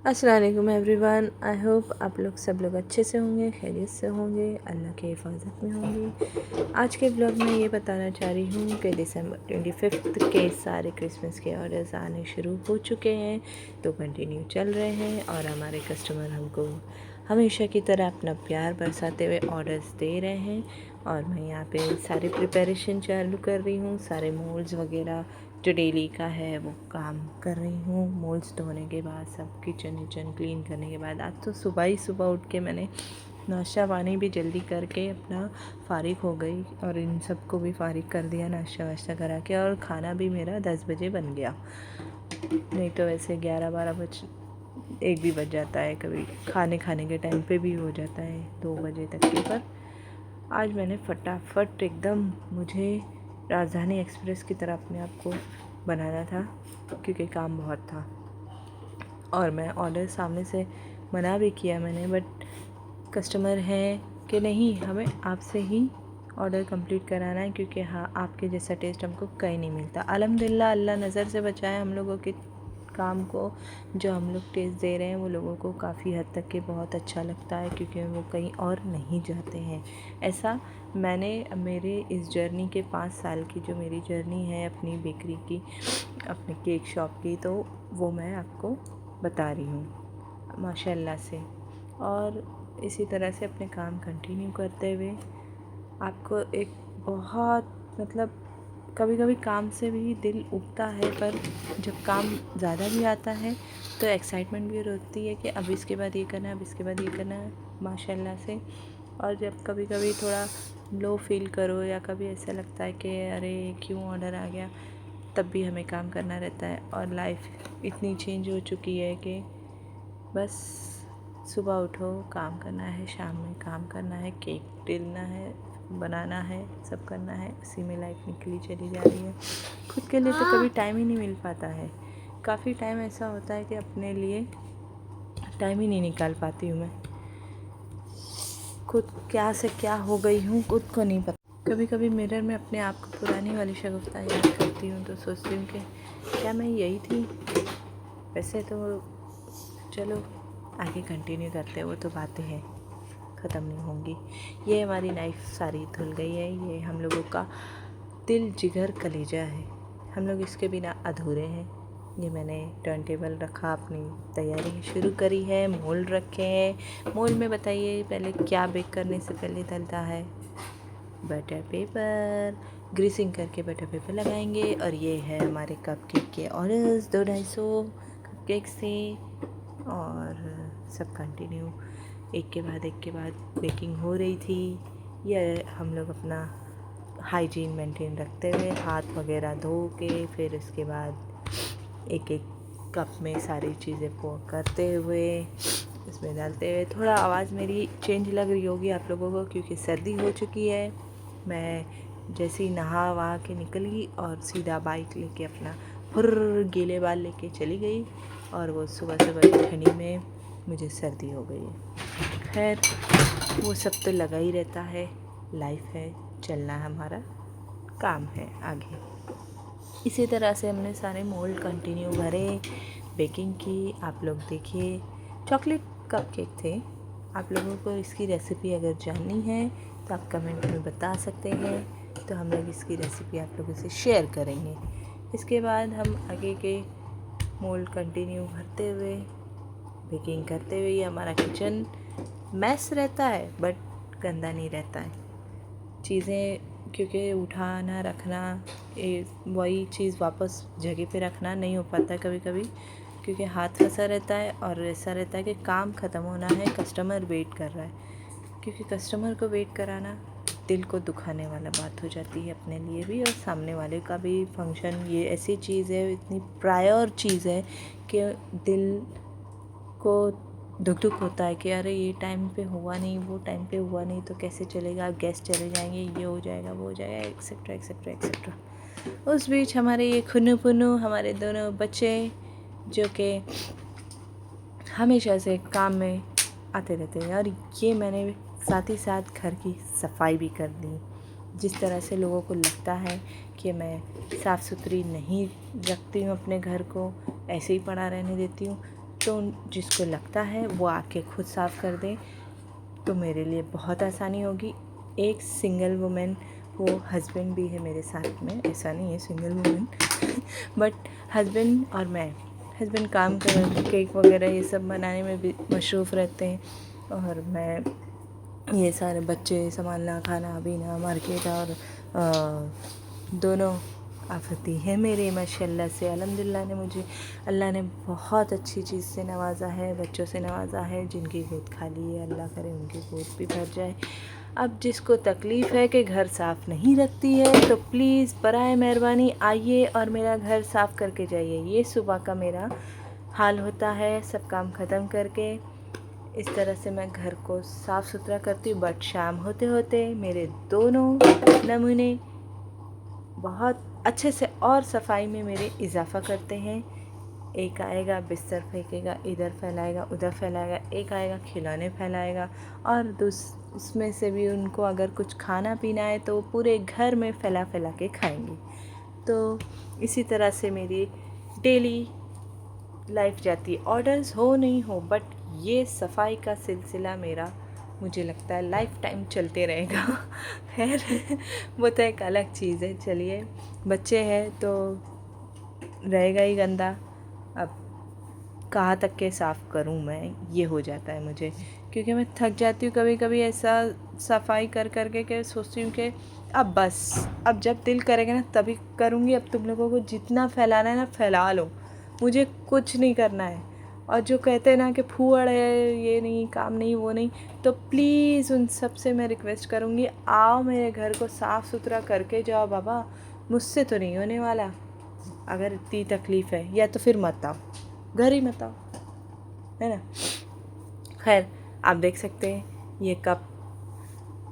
अस्सलाम वालेकुम everyone. I hope आप लोग सब लोग अच्छे से होंगे, खैरियत से होंगे, अल्लाह के हिफाजत में होंगे। आज के ब्लॉग में ये बताना चाह रही हूँ कि दिसंबर 25 के सारे क्रिसमस के ऑर्डर्स आने शुरू हो चुके हैं, तो कंटिन्यू चल रहे हैं और हमारे कस्टमर हमको हमेशा की तरह अपना प्यार बरसाते हुए ऑर्डर्स दे रहे हैं। और मैं यहाँ पे सारी प्रिपरेशन चालू कर रही हूँ, सारे मोल्ड्स वगैरह जो डेली का है वो काम कर रही हूँ। मोल्ड्स धोने के बाद सब किचन क्लीन करने के बाद आज तो सुबह ही सुबह उठ के मैंने नाश्ता पानी भी जल्दी करके अपना फ़ारिग हो गई और इन सबको भी फ़ारिग कर दिया नाश्ता वाश्ता करा के। और खाना भी मेरा 10 बजे बन गया, नहीं तो वैसे 11-12 बज 1 भी बज जाता है, कभी खाने के टाइम पे भी हो जाता है 2 बजे तक के। पर आज मैंने फटाफट एकदम, मुझे राजधानी एक्सप्रेस की तरह अपने आप को बनाना था क्योंकि काम बहुत था। और मैं ऑर्डर सामने से मना भी किया मैंने, बट कस्टमर हैं कि नहीं, हमें आपसे ही ऑर्डर कंप्लीट कराना है क्योंकि हाँ, आपके जैसा टेस्ट हमको कहीं नहीं मिलता। अल्हम्दुलिल्लाह, अल्लाह नज़र से बचाए हम लोगों के काम को। जो हम लोग टेस्ट दे रहे हैं वो लोगों को काफ़ी हद तक के बहुत अच्छा लगता है क्योंकि वो कहीं और नहीं जाते हैं। ऐसा मैंने मेरे इस जर्नी के 5 साल की जो मेरी जर्नी है अपनी बेकरी की, अपने केक शॉप की, तो वो मैं आपको बता रही हूँ माशाल्लाह से। और इसी तरह से अपने काम कंटिन्यू करते हुए आपको एक बहुत, मतलब कभी कभी काम से भी दिल उबता है, पर जब काम ज़्यादा भी आता है तो एक्साइटमेंट भी होती है कि अब इसके बाद ये करना है, अब इसके बाद ये करना है माशाल्लाह से। और जब कभी कभी थोड़ा लो फील करो या कभी ऐसा लगता है कि अरे क्यों ऑर्डर आ गया, तब भी हमें काम करना रहता है। और लाइफ इतनी चेंज हो चुकी है कि बस सुबह उठो, काम करना है, शाम में काम करना है, केक बेलना है, बनाना है, सब करना है, उसी में लाइफ निकली चली जा रही है। खुद के लिए तो कभी टाइम ही नहीं मिल पाता है। काफ़ी टाइम ऐसा होता है कि अपने लिए टाइम ही नहीं निकाल पाती हूँ मैं। खुद क्या से क्या हो गई हूँ खुद को नहीं पता। कभी कभी मिरर में अपने आप को पुरानी वाली शगुफ्ता याद करती हूँ तो सोचती हूँ कि क्या मैं यही थी। वैसे तो चलो आगे कंटिन्यू करते हैं, वो तो बातें हैं, ख़त्म नहीं होंगी। ये हमारी लाइफ सारी धुल गई है, ये हम लोगों का दिल जिगर कलेजा है, हम लोग इसके बिना अधूरे हैं। ये मैंने टर्न टेबल रखा, अपनी तैयारी शुरू करी है, मोल्ड रखे हैं। मोल्ड में बताइए पहले क्या बेक करने से पहले डलता है? Butter paper. ग्रीसिंग करके बटर पेपर लगाएंगे। और ये है हमारे कप केक के ऑर्डर्स, 200-250 कप केक से। और सब कंटिन्यू एक के बाद बेकिंग हो रही थी। ये हम लोग अपना हाइजीन मेंटेन रखते हुए हाथ वगैरह धो के फिर उसके बाद एक एक कप में सारी चीज़ें पोर करते हुए इसमें डालते हुए। थोड़ा आवाज़ मेरी चेंज लग रही होगी आप लोगों को क्योंकि सर्दी हो चुकी है। मैं जैसे ही नहा वहा के निकली और सीधा बाइक लेके अपना फुर्र गीले बाल लेके चली गई, और वो सुबह सुबह की ठंडी में मुझे सर्दी हो गई है। खैर वो सब तो लगा ही रहता है, लाइफ है, चलना हमारा काम है आगे। इसी तरह से हमने सारे मोल्ड कंटिन्यू भरे, बेकिंग की। आप लोग देखिए, चॉकलेट कप केक थे। आप लोगों को इसकी रेसिपी अगर जाननी है तो आप कमेंट में बता सकते हैं, तो हम लोग इसकी रेसिपी आप लोगों से शेयर करेंगे। इसके बाद हम आगे के मोल्ड कंटिन्यू भरते हुए, बेकिंग करते हुए। ये हमारा किचन मैस रहता है बट गंदा नहीं रहता है। चीज़ें क्योंकि उठाना रखना, वही चीज़ वापस जगह पे रखना नहीं हो पाता है कभी कभी, क्योंकि हाथ फंसा रहता है और ऐसा रहता है कि काम ख़त्म होना है, कस्टमर वेट कर रहा है। क्योंकि कस्टमर को वेट कराना दिल को दुखाने वाला बात हो जाती है अपने लिए भी और सामने वाले का भी। फंक्शन ये ऐसी चीज़ है, इतनी प्रायर चीज़ है कि दिल को दुख होता है कि अरे ये टाइम पे हुआ नहीं, वो टाइम पे हुआ नहीं तो कैसे चलेगा, गेस्ट चले जाएंगे, ये हो जाएगा, वो हो जाएगा, एक्सेट्रा एक्सेट्रा एक्सेट्रा। उस बीच हमारे ये खुन्नू पुन्नू, हमारे दोनों बच्चे जो कि हमेशा से काम में आते रहते हैं। और ये मैंने साथ ही साथ घर की सफाई भी कर दी। जिस तरह से लोगों को लगता है कि मैं साफ़ सुथरी नहीं रखती हूँ अपने घर को, ऐसे ही पड़ा रहने देती हूँ, तो जिसको लगता है वो आके खुद साफ़ कर दे, तो मेरे लिए बहुत आसानी होगी। एक सिंगल वुमेन, वो हस्बैंड भी है मेरे साथ में, ऐसा नहीं है सिंगल वुमेन बट हस्बैंड और मैं, हस्बैंड काम कर केक वगैरह ये सब बनाने में भी मशरूफ़ रहते हैं, और मैं ये सारे बच्चे संभालना, खाना पीना, मार्केट, और दोनों आफती है मेरे माशाल्लाह से। अल्हम्दुलिल्लाह ने मुझे, अल्लाह ने बहुत अच्छी चीज़ से नवाजा है, बच्चों से नवाजा है। जिनकी गोद खाली है अल्लाह करे उनकी गोद भी भर जाए। अब जिसको तकलीफ़ है कि घर साफ़ नहीं रखती है, तो प्लीज़ बराए मेहरबानी आइए और मेरा घर साफ़ करके जाइए। ये सुबह का मेरा हाल होता है, सब काम ख़त्म करके इस तरह से मैं घर को साफ़ सुथरा करती हूँ। बट शाम होते होते मेरे दोनों नमूने बहुत अच्छे से और सफाई में मेरे इजाफ़ा करते हैं। एक आएगा बिस्तर फेंकेगा, इधर फैलाएगा, उधर फैलाएगा, एक आएगा खिलौने फैलाएगा, और उसमें से भी उनको अगर कुछ खाना पीना है तो पूरे घर में फैला फैला के खाएंगे। तो इसी तरह से मेरी डेली लाइफ जाती है। ऑर्डर्स हो नहीं हो, बट ये सफाई का सिलसिला मेरा मुझे लगता है लाइफ टाइम चलते रहेगा खैर वो तो एक अलग चीज़ है। चलिए, बच्चे हैं तो रहेगा ही गंदा, अब कहाँ तक के साफ़ करूँ मैं, ये हो जाता है मुझे, क्योंकि मैं थक जाती हूँ कभी कभी ऐसा सफाई कर कर के सोचती हूँ कि अब बस, अब जब दिल करेगा ना तभी करूँगी। अब तुम लोगों को जितना फैलाना है ना फैला लो, मुझे कुछ नहीं करना है। और जो कहते हैं ना कि फूहड़ है, ये नहीं, काम नहीं, वो नहीं, तो प्लीज़ उन सब से मैं रिक्वेस्ट करूँगी, आओ मेरे घर को साफ़ सुथरा करके जाओ बाबा, मुझसे तो नहीं होने वाला। अगर इतनी तकलीफ़ है या तो फिर मत आओ, घर ही मत आओ, है ना। खैर, आप देख सकते हैं ये कप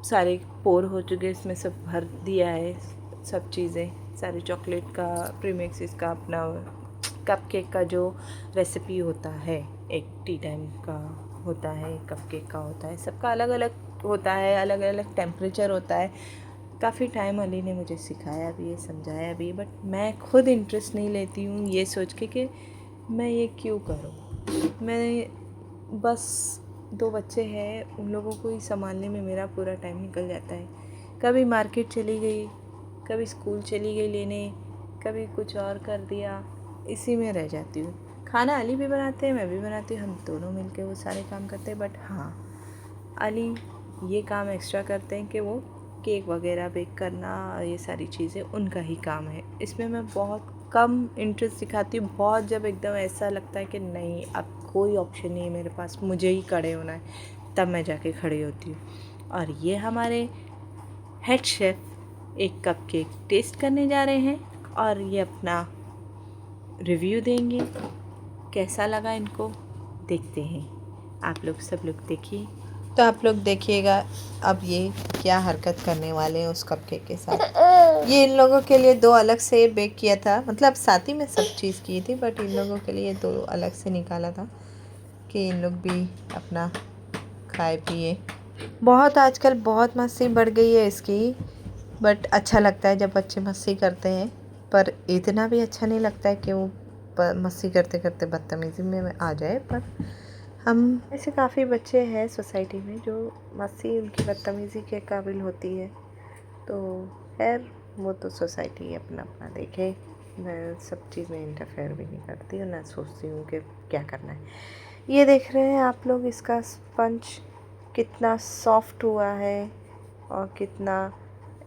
सारे पोर हो चुके, इसमें सब भर दिया है सब चीज़ें, सारे चॉकलेट का, प्रीमिक्स का, अपना कप केक का जो रेसिपी होता है, एक टी टाइम का होता है, कप केक का होता है, सबका अलग अलग होता है, अलग अलग टेम्परेचर होता है। काफ़ी टाइम अली ने मुझे सिखाया भी है, समझाया भी, बट मैं खुद इंटरेस्ट नहीं लेती हूँ ये सोच के कि मैं ये क्यों करूँ। मैं बस 2 बच्चे हैं, उन लोगों को ही संभालने में मेरा पूरा टाइम निकल जाता है। कभी मार्केट चली गई, कभी स्कूल चली गई लेने, कभी कुछ और कर दिया, इसी में रह जाती हूँ। खाना अली भी बनाते हैं, मैं भी बनाती हूँ, हम दोनों मिलके वो सारे काम करते हैं। बट हाँ, अली ये काम एक्स्ट्रा करते हैं कि वो केक वगैरह बेक करना, ये सारी चीज़ें उनका ही काम है। इसमें मैं बहुत कम इंटरेस्ट दिखाती हूँ। बहुत जब एकदम ऐसा लगता है कि नहीं, अब कोई ऑप्शन नहीं है मेरे पास, मुझे ही खड़े होना है, तब मैं जाके खड़ी होती हूँ। और ये हमारे हेड शेफ़ एक कप केक टेस्ट करने जा रहे हैं और ये अपना रिव्यू देंगे, कैसा लगा इनको देखते हैं। आप लोग सब लोग देखिए, तो आप लोग देखिएगा अब ये क्या हरकत करने वाले हैं उस कपकेक के साथ। ये इन लोगों के लिए 2 अलग से बेक किया था, मतलब साथ ही में सब चीज़ की थी, बट इन लोगों के लिए 2 अलग से निकाला था कि इन लोग भी अपना खाए पिए। बहुत आजकल बहुत मस्ती बढ़ गई है इसकी, बट अच्छा लगता है जब बच्चे मस्ती करते हैं, पर इतना भी अच्छा नहीं लगता है कि वो मस्ती करते करते बदतमीज़ी में आ जाए। पर हम ऐसे काफ़ी बच्चे हैं सोसाइटी में जो मस्ती उनकी बदतमीज़ी के काबिल होती है, तो खैर वो तो सोसाइटी अपना अपना देखे। मैं सब चीज़ में इंटरफेयर भी नहीं करती हूँ, ना सोचती हूँ कि क्या करना है। ये देख रहे हैं आप लोग, इसका स्पंज कितना सॉफ्ट हुआ है और कितना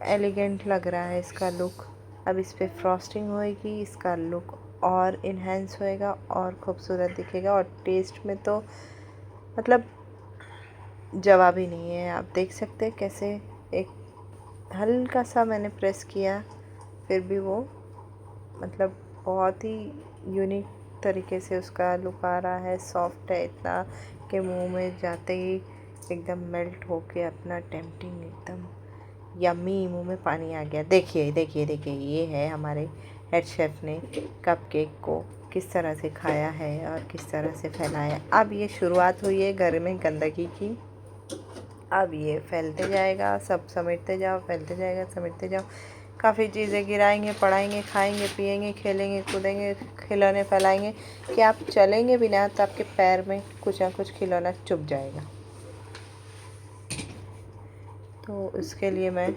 एलिगेंट लग रहा है इसका लुक। अब इस पर फ्रॉस्टिंग होएगी, इसका लुक और इन्हेंस होएगा और ख़ूबसूरत दिखेगा, और टेस्ट में तो मतलब जवाब ही नहीं है। आप देख सकते हैं कैसे एक हल्का सा मैंने प्रेस किया, फिर भी वो मतलब बहुत ही यूनिक तरीके से उसका लुक आ रहा है। सॉफ्ट है इतना कि मुंह में जाते ही एकदम मेल्ट होके अपना टेम्पटिंग, एकदम यम्मी, मुंह में पानी आ गया। देखिए देखिए देखिए, ये है हमारे हेड शेफ़ ने कपकेक को किस तरह से खाया है और किस तरह से फैलाया। अब ये शुरुआत हुई है घर में गंदगी की, अब ये फैलते जाएगा, सब समेटते जाओ, फैलते जाएगा, समेटते जाओ। काफ़ी चीज़ें गिराएंगे, पढ़ाएंगे, खाएंगे, पिएंगे, खेलेंगे, कूदेंगे, खिलौने फैलाएंगे कि आप चलेंगे भी ना तो आपके पैर में कुछ ना कुछ खिलौना चुभ जाएगा। तो उसके लिए मैं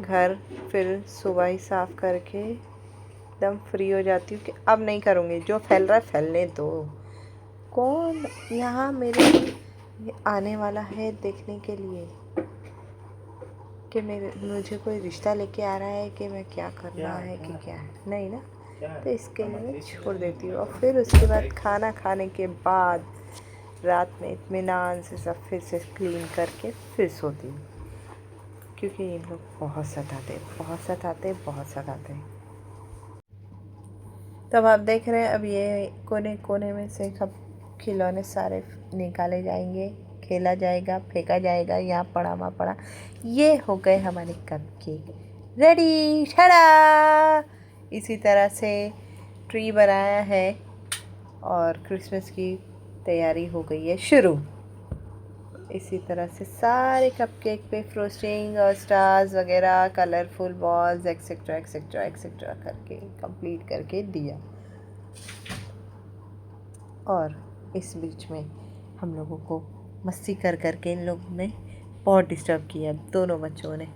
घर फिर सुबह ही साफ़ करके एकदम फ्री हो जाती हूँ कि अब नहीं करूँगी, जो फैल रहा है फैलने दो। कौन यहाँ मेरे आने वाला है देखने के लिए कि मुझे कोई रिश्ता लेके आ रहा है कि मैं क्या करना है कि क्या है, नहीं ना। तो इसके लिए मैं छोड़ देती हूँ और फिर उसके बाद खाना खाने के बाद रात में इत्मीनान से सब फिर से क्लीन करके फिर सोती हूँ, क्योंकि इन लोग बहुत सताते हैं। तब आप देख रहे हैं अब ये कोने कोने में से सब खिलौने सारे निकाले जाएंगे, खेला जाएगा, फेंका जाएगा, यहाँ पड़ा वहाँ पड़ा। ये हो गए हमारे कपकेक रेडी, छड़ा। इसी तरह से ट्री बनाया है और क्रिसमस की तैयारी हो गई है शुरू। इसी तरह से सारे कपकेक पे फ्रोस्टिंग और स्टार्स वगैरह, colourful balls etcetera etcetera etcetera करके कंप्लीट करके दिया। और इस बीच में हम लोगों को मस्ती कर करके इन लोगों ने बहुत डिस्टर्ब किया, दोनों बच्चों ने।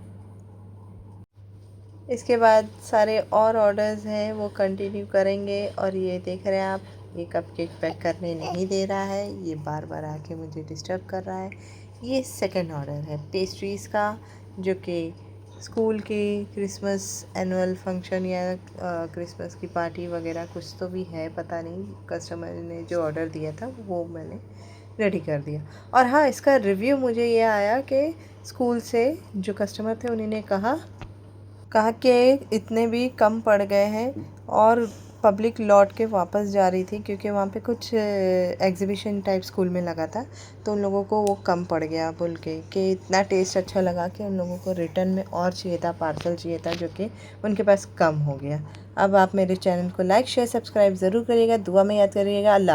इसके बाद सारे और ऑर्डर्स हैं वो कंटिन्यू करेंगे। और ये देख रहे हैं आप, ये कपकेक पैक करने नहीं दे रहा है, ये बार बार आके मुझे डिस्टर्ब कर रहा है। ये सेकंड ऑर्डर है पेस्ट्रीज़ का, जो कि स्कूल की क्रिसमस एनुअल फंक्शन या क्रिसमस की पार्टी वगैरह कुछ तो भी है, पता नहीं। कस्टमर ने जो ऑर्डर दिया था वो मैंने रेडी कर दिया। और हाँ, इसका रिव्यू मुझे ये आया कि स्कूल से जो कस्टमर थे उन्होंने कहा कि इतने भी कम पड़ गए हैं और पब्लिक लौट के वापस जा रही थी, क्योंकि वहाँ पे कुछ एग्जीबिशन टाइप स्कूल में लगा था, तो उन लोगों को वो कम पड़ गया बोल के कि इतना टेस्ट अच्छा लगा कि उन लोगों को रिटर्न में और चाहिए था, पार्सल चाहिए था, जो कि उनके पास कम हो गया। अब आप मेरे चैनल को लाइक शेयर सब्सक्राइब ज़रूर करिएगा, दुआ में याद करिएगा। अल्लाह।